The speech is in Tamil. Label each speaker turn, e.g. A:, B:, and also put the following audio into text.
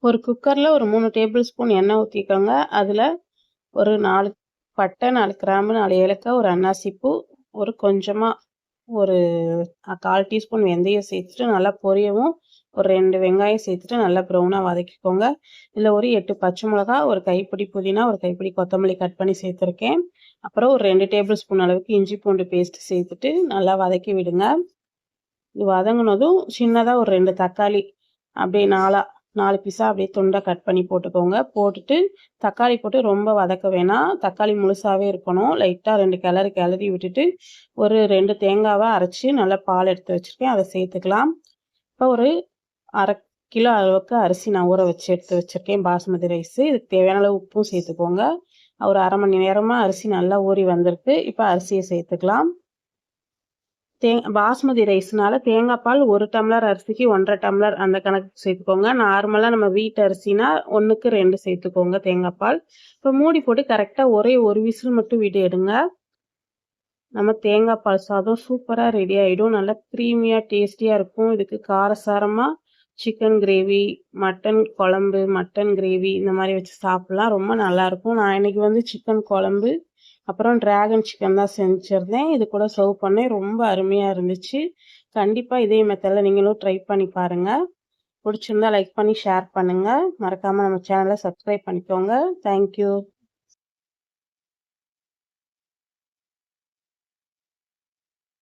A: ஒரு குக்கரில் ஒரு 3 டேபிள் ஸ்பூன் எண்ணெய் ஊற்றிக்கோங்க. அதில் ஒரு 4 பட்டை, 4 கிராம்பு, 4 ஏலக்காய், ஒரு அன்னாசிப்பூ, ஒரு கொஞ்சமாக ஒரு 1/4 டீஸ்பூன் வெந்தயம் சேர்த்துட்டு நல்லா பொரியவும், ஒரு 2 வெங்காயம் சேர்த்துட்டு நல்லா ப்ரௌனாக வதக்கிக்கோங்க. இதில் ஒரு 8 பச்சை மிளகா, ஒரு கைப்பிடி புதினா, ஒரு கைப்பிடி கொத்தமல்லி கட் பண்ணி சேர்த்துருக்கேன். அப்புறம் ஒரு 2 டேபிள் ஸ்பூன் அளவுக்கு இஞ்சி பூண்டு பேஸ்ட் சேர்த்துட்டு நல்லா வதக்கி விடுங்க. இது வதங்கினதும் சின்னதாக ஒரு 2 தக்காளி அப்படியே 4 பீஸாக அப்படியே துண்டாக கட் பண்ணி போட்டுக்கோங்க. போட்டுட்டு தக்காளி போட்டு ரொம்ப வதக்க வேணாம். தக்காளி முழுசாகவே இருக்கணும். லைட்டாக 2 கிளறி விட்டுட்டு ஒரு 2 தேங்காவை அரைச்சி நல்லா பால் எடுத்து வச்சுருக்கேன், அதை சேர்த்துக்கலாம். இப்போ ஒரு 1/2 கிலோ அளவுக்கு அரிசி நான் ஊற வச்சு எடுத்து வச்சுருக்கேன், பாஸ்மதி ரைஸு. இதுக்கு தேவையான அளவு உப்பும் சேர்த்துக்கோங்க. ஒரு 1/2 மணி நேரமாக அரிசி நல்லா ஊறி வந்திருக்கு. இப்போ அரிசியை சேர்த்துக்கலாம். பாஸ்மதி ரைஸ்னால தேங்காய் பால் 1 டம்ளர் அரிசிக்கு 1 1/2 டம்ளர் அந்த கணக்கு சேர்த்துக்கோங்க. நார்மலாக நம்ம வீட்டு அரிசினா 1க்கு 2 சேர்த்துக்கோங்க தேங்காய் பால். இப்போ மூடி போட்டு கரெக்டாக ஒரே ஒரு விசில் மட்டும் விட்டு எடுங்க. நம்ம தேங்காய் பால் சாதம் சூப்பராக ரெடி ஆகிடும். நல்லா க்ரீமியாக டேஸ்டியாக இருக்கும். இதுக்கு காரசாரமாக சிக்கன் கிரேவி, மட்டன் குழம்பு, மட்டன் கிரேவி இந்த மாதிரி வச்சு சாப்பிட்லாம். ரொம்ப நல்லாயிருக்கும். நான் இன்றைக்கி வந்து சிக்கன் குழம்பு அப்புறம் டிராகன் சிக்கன் தான் செஞ்சுருந்தேன். இது கூட சர்வ் பண்ணேன். ரொம்ப அருமையாக இருந்துச்சு. கண்டிப்பாக இதே மெத்தடில் நீங்களும் ட்ரை பண்ணி பாருங்கள். பிடிச்சிருந்தா லைக் பண்ணி ஷேர் பண்ணுங்கள். மறக்காமல் நம்ம சேனலை சப்ஸ்கிரைப் பண்ணிக்கோங்க. தேங்க்யூ.